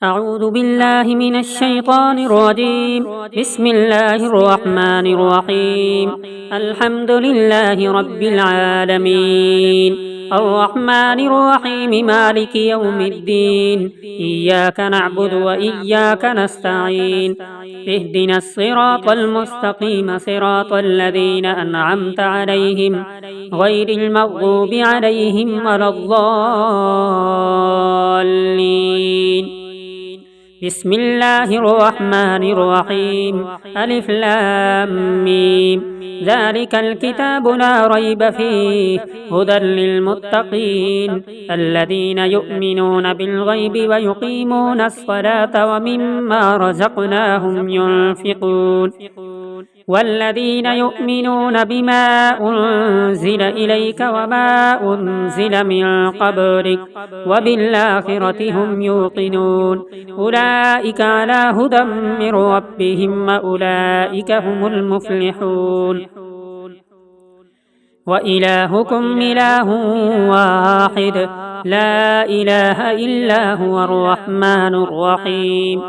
أعوذ بالله من الشيطان الرجيم. بسم الله الرحمن الرحيم. الحمد لله رب العالمين، الرحمن الرحيم، مالك يوم الدين. إياك نعبد وإياك نستعين. اهدنا الصراط المستقيم، صراط الذين أنعمت عليهم غير المغضوب عليهم ولا الضالين. بسم الله الرحمن الرحيم. ألف لام ميم. ذلك الكتاب لا ريب فيه هدى للمتقين الذين يؤمنون بالغيب ويقيمون الصلاة ومما رزقناهم ينفقون والذين يؤمنون بما أنزل إليك وما أنزل من قبلك وبالآخرة هم يوقنون أولئك على هدى من ربهم وأولئك هم المفلحون. وإلهكم إله واحد لا إله إلا هو الرحمن الرحيم.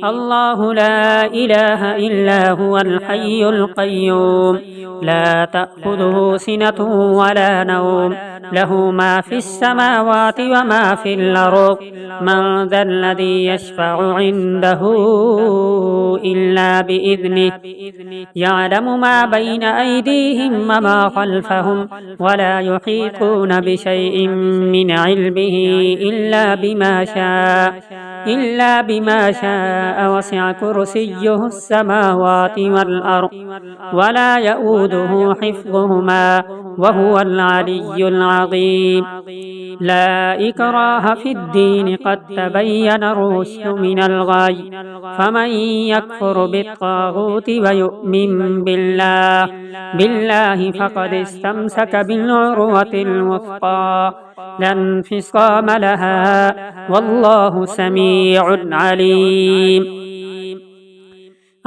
الله لا إله إلا هو الحي القيوم لا تأخذه سنة ولا نوم له ما في السماوات وما في الأرض من ذا الذي يشفع عنده إلا بإذنه يعلم ما بين أيديهم وما خلفهم ولا يحيطون بشيء من علمه إلا بما شاء وسع كرسيه السماوات والأرض ولا يؤوده حفظهما وهو العلي العظيم. لا إكراه في الدين قد تبين الرشد من الغي فمن يكفر بالطاغوت ويؤمن بالله فقد استمسك بالعروة الوثقى لا انفصام لها والله سميع عليم.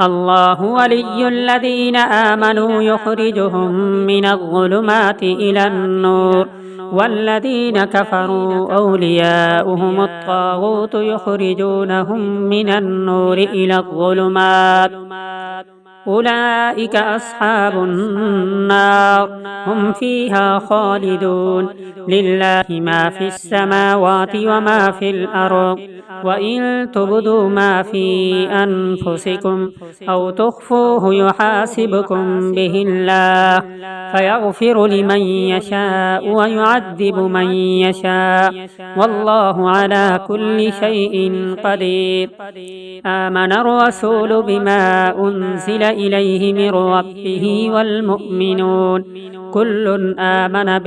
الله ولي الذين آمنوا يخرجهم من الظلمات إلى النور والذين كفروا أولياؤهم الطاغوت يخرجونهم من النور إلى الظلمات أولئك أصحاب النار هم فيها خالدون. لله ما في السماوات وما في الأرض وإن تبدوا ما في أنفسكم أو تخفوه يحاسبكم به الله فيغفر لمن يشاء ويعذب من يشاء والله على كل شيء قدير. آمن الرسول بما أنزل إليه من ربه والمؤمنون كل آمن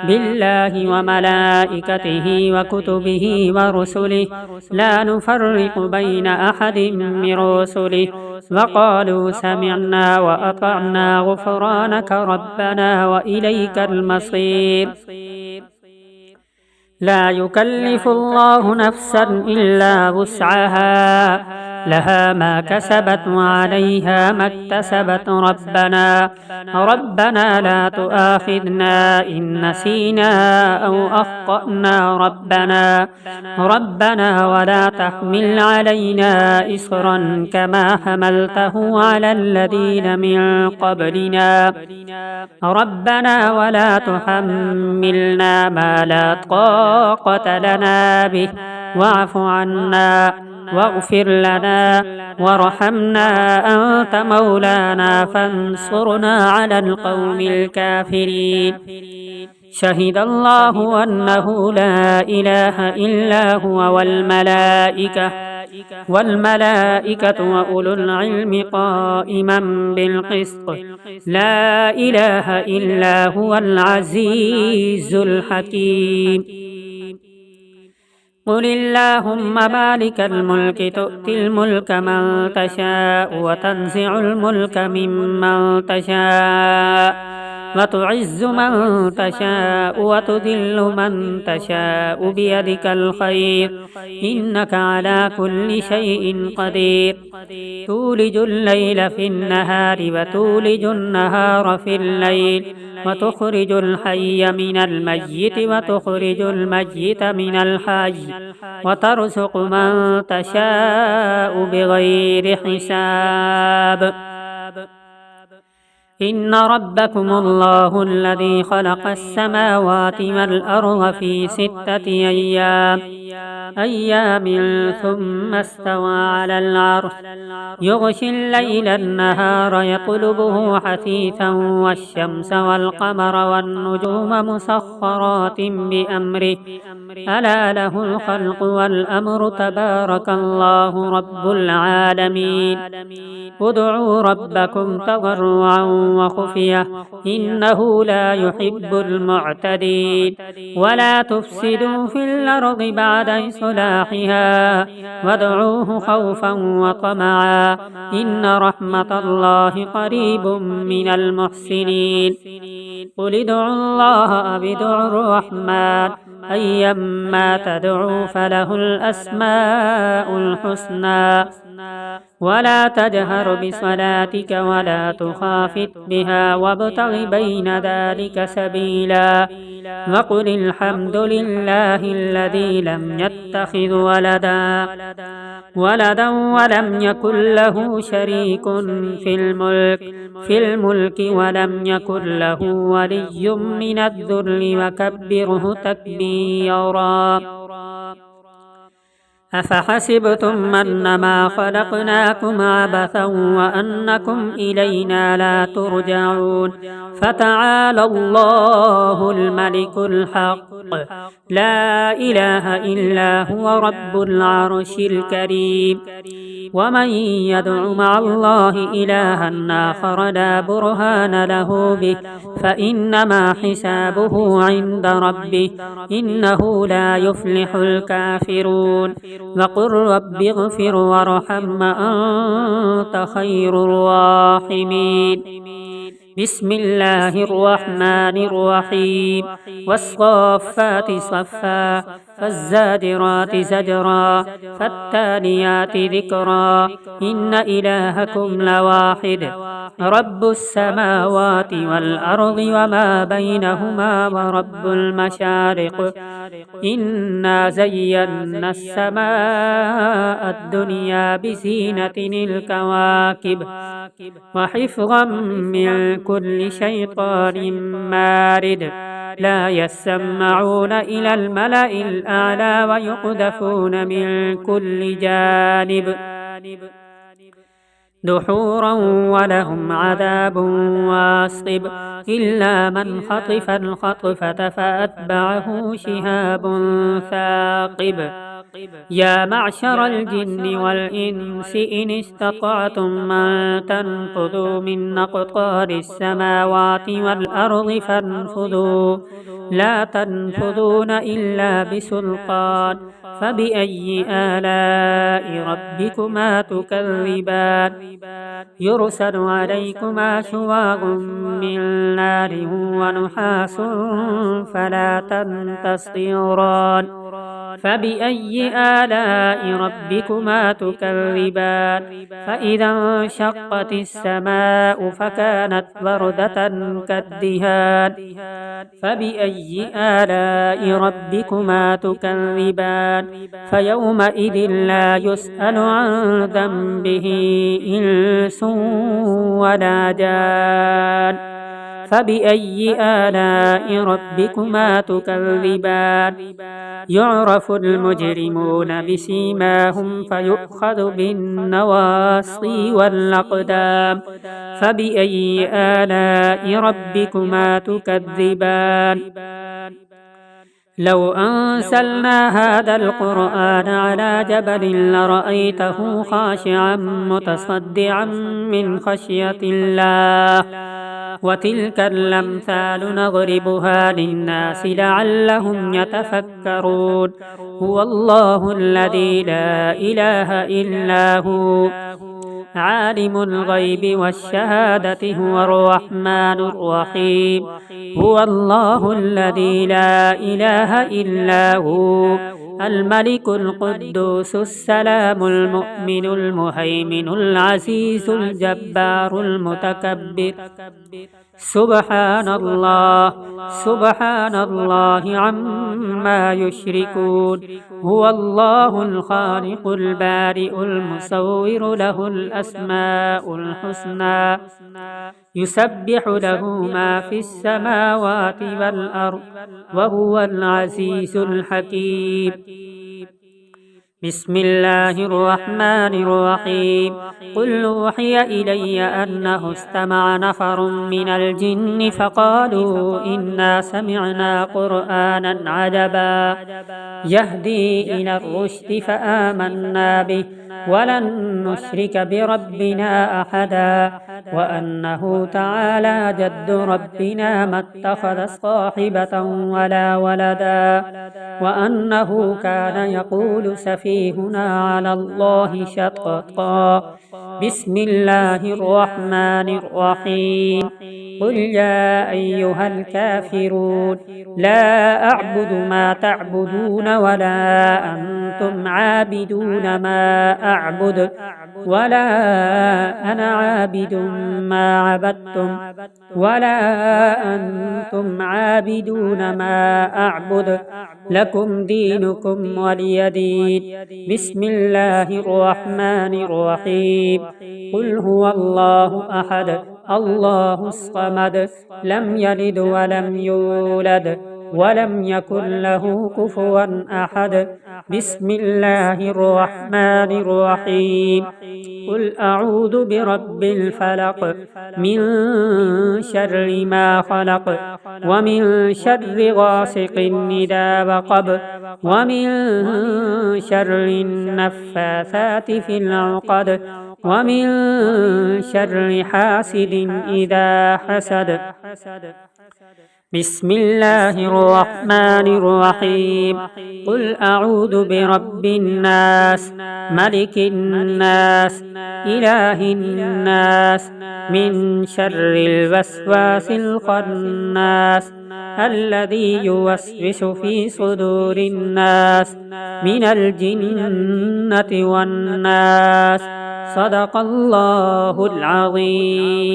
بالله وملائكته وكتبه ورسله لا نفرق بين أحد من رسله وقالوا سمعنا وأطعنا غفرانك ربنا وإليك المصير. لا يكلف الله نفسا إلا وسعها لها ما كسبت وعليها ما اكتسبت ربنا لا تؤاخذنا إن نسينا أو أخطأنا ربنا ولا تحمل علينا إصرا كما حملته على الذين من قبلنا ربنا ولا تحملنا ما لا طاقة لنا به واعف عنا واغفر لنا وارحمنا أنت مولانا فانصرنا على القوم الكافرين. شهد الله أنه لا إله إلا هو والملائكة وأولو العلم قائما بالقسط لا إله إلا هو العزيز الحكيم. قل اللهم مالك الملك تؤتي الملك من تشاء وتنزع الملك ممن تشاء وتعز من تشاء وتذل من تشاء بيدك الخير إنك على كل شيء قدير تولج الليل في النهار وتولج النهار في الليل وتخرج الحي من الميت وتخرج الميت من الحي وترزق من تشاء بغير حساب إن ربكم الله الذي خلق السماوات والأرض في 6 أيام ثم استوى على العرش يغشي الليل النهار يطلبه حثيثا والشمس والقمر والنجوم مسخرات بأمره ألا له الخلق والأمر تبارك الله رب العالمين ادعوا ربكم تضرعا وخفية إنه لا يحب المعتدين ولا تفسدوا في الأرض بعد إصلاحها وادعوه خوفا وطمعا إن رحمة الله قريب من المحسنين قل ادعوا الله أو ادعوا الرحمن أيما تدعوا فله الأسماء الحسنى ولا تجهر بصلاتك ولا تخافت بها وابتغ بين ذلك سبيلا وقل الحمد لله الذي لم يتخذ ولدا ولم يكن له شريك في الملك ولم يكن له ولي من الذل وكبره تكبيرا أفحسبتم أنما خلقناكم عبثا وأنكم إلينا لا ترجعون فتعالى الله الملك الحق لا إله إلا هو رب العرش الكريم ومن يدع مع الله إلها آخر لا برهان له به فإنما حسابه عند ربه إنه لا يفلح الكافرون وقل رب اغفر وارحم أنت خير الراحمين بسم الله الرحمن الرحيم والصافات صفا فالزاجرات زجرا فالتاليات ذكرا إن إلهكم لواحد رب السماوات والأرض وما بينهما ورب المشارق إنا زينا السماء الدنيا بزينة الكواكب وحفظا من كل شيطان مارد لا يسمعون إلى الملأ الأعلى ويقذفون من كل جانب دحورا ولهم عذاب واصب إلا من خطف الخطفة فأتبعه شهاب ثاقب يا معشر الجن والإنس إن استطعتم أن تنفذوا من أقطار السماوات والأرض فانفذوا لا تنفذون إلا بسلطان فبأي آلاء ربكما تكذبان يرسل عليكما شواظ من نار ونحاس فلا تنتصران فبأي آلاء ربكما تكذبان فإذا انشقت السماء فكانت وردة كالدهان فبأي آلاء ربكما تكذبان فيومئذ لا يسأل عن ذنبه إنس ولا جان فبأي آلاء ربكما تكذبان يعرف المجرمون بسيماهم فيؤخذ بالنواصي والأقدام فبأي آلاء ربكما تكذبان لو أنزلنا هذا القرآن على جبل لرأيته خاشعا متصدعا من خشية الله وتلك الأمثال نضربها للناس لعلهم يتفكرون هو الله الذي لا إله إلا هو عالم الغيب والشهادة هو الرحمن الرحيم. هو الله الذي لا إله إلا هو، الملك القدوس السلام المؤمن المهيمن العزيز الجبار المتكبر. سبحان الله، سبحان الله عما يشركون. هو الله الخالق البارئ المصور، له الأسماء الحسنى، يسبح له ما في السماوات والأرض، وهو العزيز الحكيم. بسم الله الرحمن الرحيم. قل أوحي إلي أنه استمع نفر من الجن فقالوا إنا سمعنا قرآنا عجبا يهدي إلى الرشد فآمنا به ولن نشرك بربنا أحدا، وأنه تعالى جد ربنا ما اتخذ صاحبة ولا ولدا، وأنه كان يقول سفيهنا على الله شططا. بسم الله الرحمن الرحيم. قل يا أيها الكافرون لا أعبد ما تعبدون ولا أنتم عابدون ما أعبد ولا أنا عابد ما عبدتم ولا أنتم عابدون ما أعبد، لكم دينكم ولي دين. بسم الله الرحمن الرحيم. قل هو الله أحد الله الصمد، لم يلد ولم يولد ولم يكن له كفوا أحد. بسم الله الرحمن الرحيم. قل أعوذ برب الفلق، من شر ما خلق، ومن شر غاسق إذا وقب، ومن شر النفاثات في العقد، ومن شر حاسد إذا حسد. بسم الله الرحمن الرحيم. قل أعوذ برب الناس، ملك الناس، إله الناس، من شر الوسواس الخناس، الذي يوسوس في صدور الناس من الجنة والناس. صدق الله العظيم.